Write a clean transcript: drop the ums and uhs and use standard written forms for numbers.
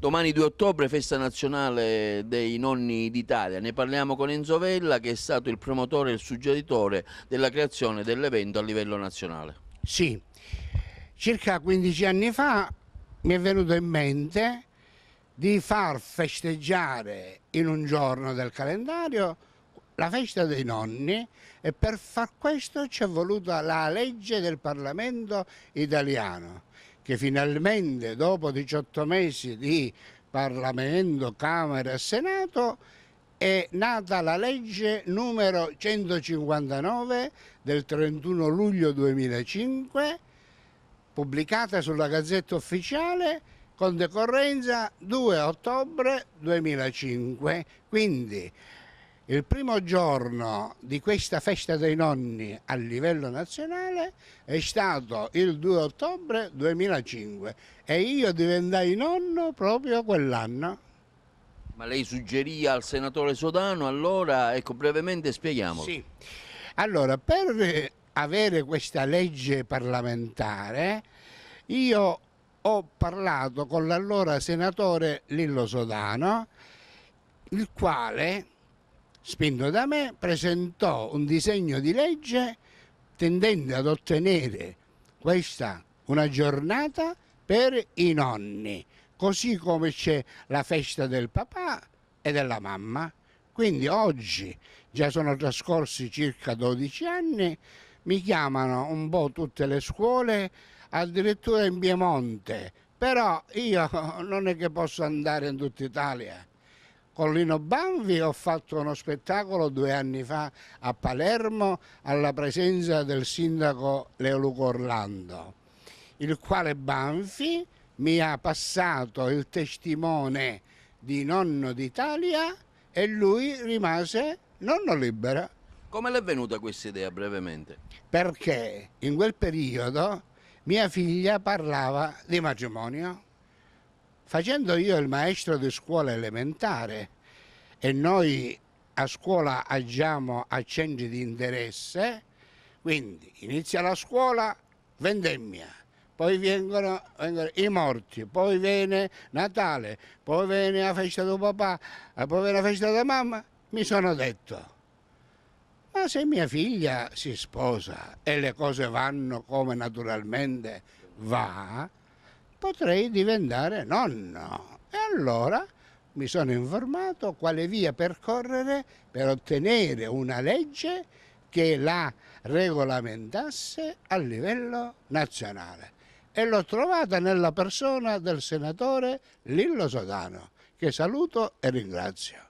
Domani 2 ottobre, festa nazionale dei nonni d'Italia. Ne parliamo con Enzo Vella, che è stato il promotore e il suggeritore della creazione dell'evento a livello nazionale. Sì, circa 15 anni fa mi è venuto in mente di far festeggiare in un giorno del calendario la festa dei nonni, e per far questo ci è voluta la legge del Parlamento italiano, che finalmente dopo 18 mesi di Parlamento, Camera e Senato è nata la legge numero 159 del 31 luglio 2005, pubblicata sulla Gazzetta Ufficiale con decorrenza 2 ottobre 2005. Quindi il primo giorno di questa festa dei nonni a livello nazionale è stato il 2 ottobre 2005 e io diventai nonno proprio quell'anno. Ma lei suggerì al senatore Sodano, allora, ecco, brevemente spieghiamolo. Sì, allora per avere questa legge parlamentare io ho parlato con l'allora senatore Lillo Sodano, il quale, spinto da me, presentò un disegno di legge tendente ad ottenere questa una giornata per i nonni, così come c'è la festa del papà e della mamma. Quindi oggi, già sono trascorsi circa 12 anni, mi chiamano un po' tutte le scuole, addirittura in Piemonte, però io non è che posso andare in tutta Italia. Con Lino Banfi ho fatto uno spettacolo 2 anni fa a Palermo alla presenza del sindaco Leoluco Orlando, il quale Banfi mi ha passato il testimone di nonno d'Italia e lui rimase nonno libero. Come le è venuta questa idea, brevemente? Perché in quel periodo mia figlia parlava di matrimonio. Facendo io il maestro di scuola elementare e noi a scuola agiamo a centri di interesse, quindi inizia la scuola, vendemmia, poi vengono i morti, poi viene Natale, poi viene la festa del papà, poi viene la festa della mamma. Mi sono detto, ma se mia figlia si sposa e le cose vanno come naturalmente va, potrei diventare nonno. E allora mi sono informato quale via percorrere per ottenere una legge che la regolamentasse a livello nazionale. E l'ho trovata nella persona del senatore Lillo Sodano, che saluto e ringrazio.